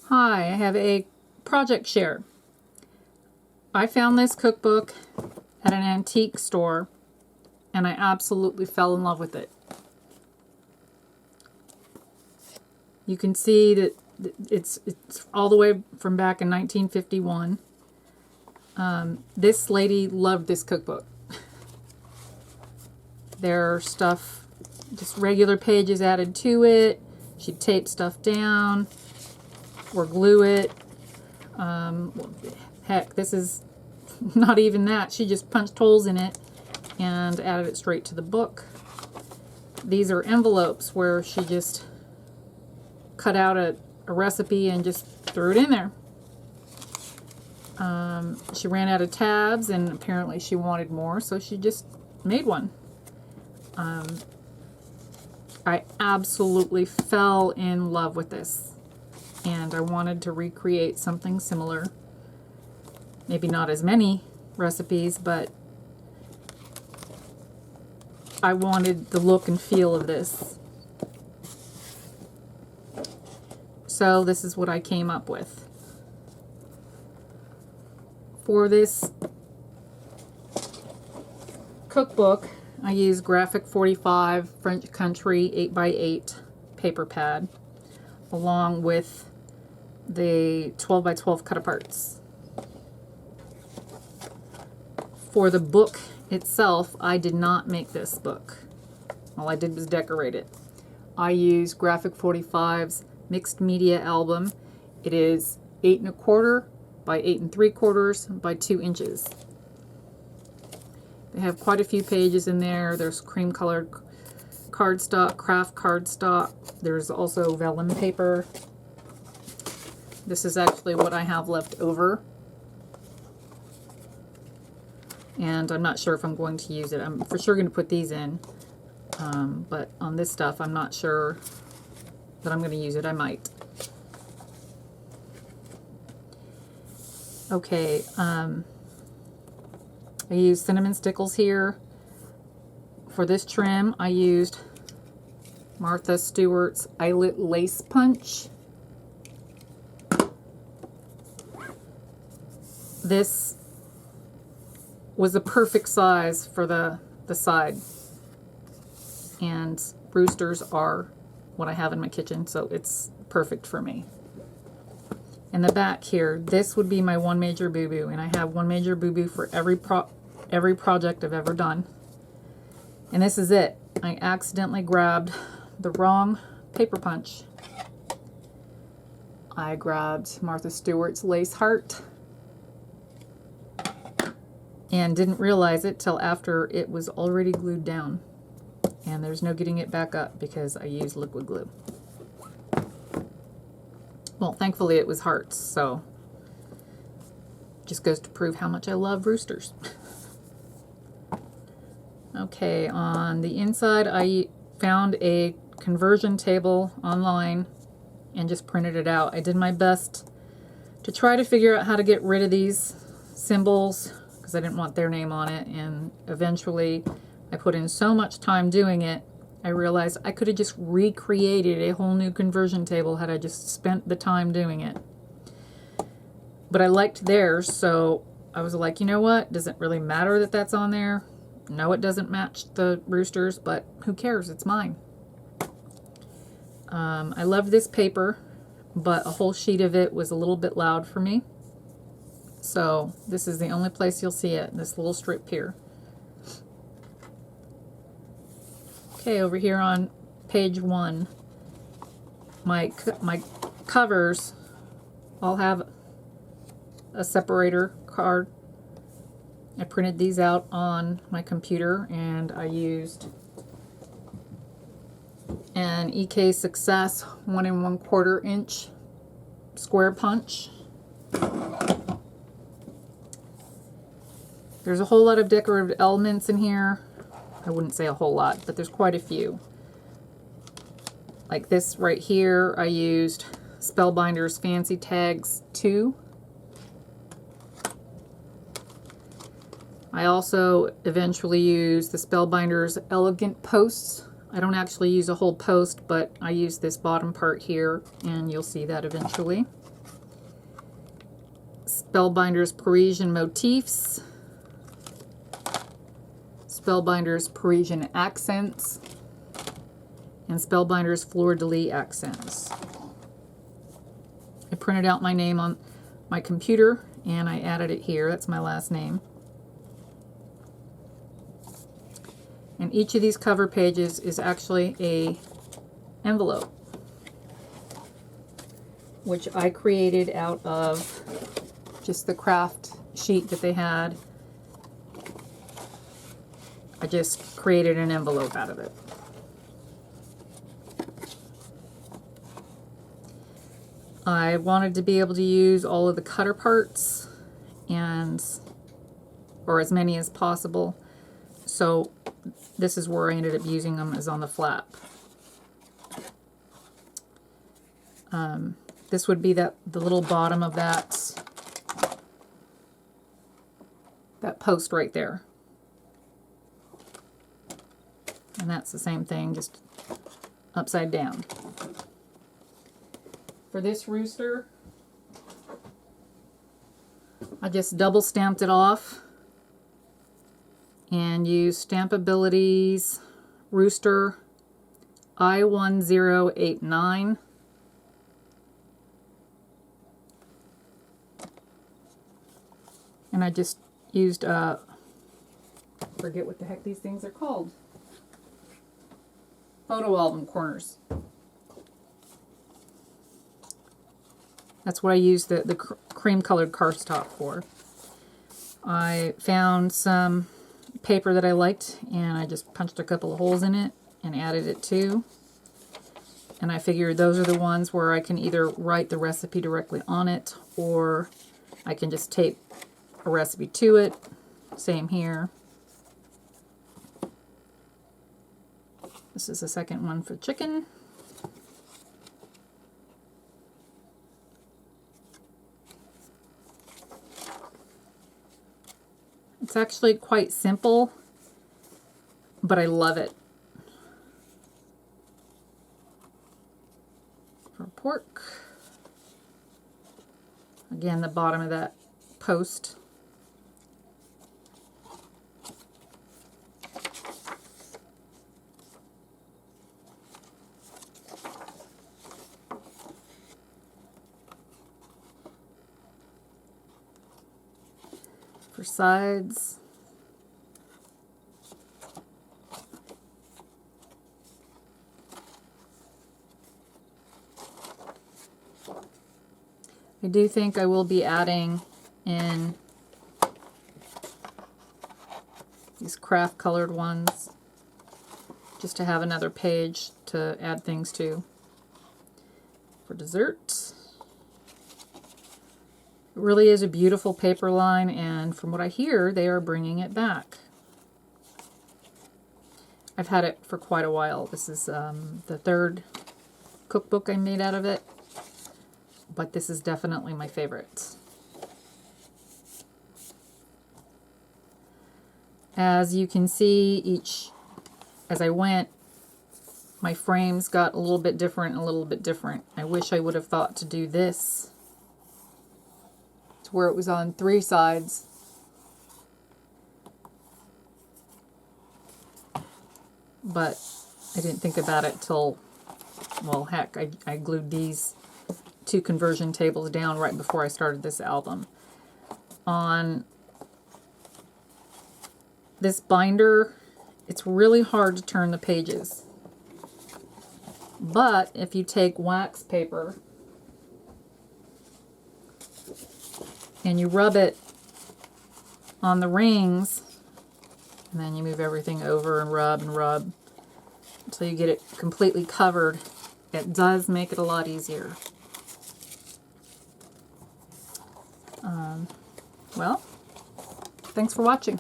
Hi, I have a project share. I found this cookbook at an antique store and I absolutely fell in love with it. You can see that it's all the way from back in 1951. This lady loved this cookbook. There's stuff, just regular pages added to it. She'd tape stuff down or glue it. Heck, this is not even that. She just punched holes in it and added it straight to the book. These are envelopes where she just cut out a recipe and just threw it in there. She ran out of tabs and apparently she wanted more, so she just made one. I absolutely fell in love with this and I wanted to recreate something similar. Maybe not as many recipes, but I wanted the look and feel of this. So this is what I came up with. For this cookbook, I use Graphic 45 French Country 8x8 paper pad, along with the 12x12 cut-aparts. For the book itself, I did not make this book. All I did was decorate it. I use Graphic 45's mixed media album. It is 8 1/4 by 8 3/4 by 2 inches. They have quite a few pages in there. There's cream colored cardstock, craft cardstock. There's also vellum paper. This is actually what I have left over. And I'm not sure if I'm going to use it. I'm for sure going to put these in. But on this stuff, I'm not sure that I'm going to use it. I might. Okay. I used cinnamon stickles here. For this trim, I used Martha Stewart's Eyelet Lace Punch. This was the perfect size for the side. And roosters are what I have in my kitchen, so it's perfect for me. In the back here, this would be my one major boo-boo, and I have one major boo-boo for every project I've ever done. And this is it. I accidentally grabbed the wrong paper punch. I grabbed Martha Stewart's Lace Heart and didn't realize it till after it was already glued down. And there's no getting it back up because I used liquid glue. Well, thankfully it was hearts, so just goes to prove how much I love roosters. Okay, on the inside I found a conversion table online and just printed it out. I did my best to try to figure out how to get rid of these symbols because I didn't want their name on it, and eventually I put in so much time doing it, I realized I could have just recreated a whole new conversion table had I just spent the time doing it. But I liked theirs, so I was like, you know what? Does it really matter that that's on there? No, it doesn't match the roosters, but who cares? It's mine. I loved this paper, but a whole sheet of it was a little bit loud for me. So this is the only place you'll see it, this little strip here. Okay, over here on page 1, my covers all have a separator card. I printed these out on my computer and I used an EK Success 1 1/4 inch square punch. There's a whole lot of decorative elements in here. I wouldn't say a whole lot, but there's quite a few. Like this right here, I used Spellbinders Fancy Tags 2. I also eventually used the Spellbinders Elegant Posts I don't actually use a whole post, but I use this bottom part here, and you'll see that eventually. Spellbinders Parisian Motifs. Spellbinders Parisian Accents. And Spellbinders Fleur de Lis Accents. I printed out my name on my computer, and I added it here. That's my last name. And each of these cover pages is actually a envelope, which I created out of just the craft sheet that they had. I just created an envelope out of it. I wanted to be able to use all of the cutter parts, or as many as possible. So this is where I ended up using them, is on the flap. This would be the little bottom of that post right there. And that's the same thing, just upside down. For this rooster, I just double stamped it off and used Stampabilities Rooster I1089. And I just used, forget what the heck these things are called. Photo album corners. That's what I used the cream colored cardstock for. I found some paper that I liked, and I just punched a couple of holes in it and added it too. And I figured those are the ones where I can either write the recipe directly on it, or I can just tape a recipe to it. Same here. This is the second one for chicken. It's actually quite simple, but I love it. For pork, again, the bottom of that post. For sides, I do think I will be adding in these craft colored ones just to have another page to add things to. For dessert, it really is a beautiful paper line, and from what I hear, they are bringing it back. I've had it for quite a while. This is the third cookbook I made out of it, but this is definitely my favorite. As you can see, as I went, my frames got a little bit different, I wish I would have thought to do this to where it was on 3 sides. But I didn't think about it till, well, heck, I glued these 2 conversion tables down right before I started this album. On this binder, it's really hard to turn the pages. But if you take wax paper and you rub it on the rings, and then you move everything over and rub until you get it completely covered, it does make it a lot easier. Well, thanks for watching.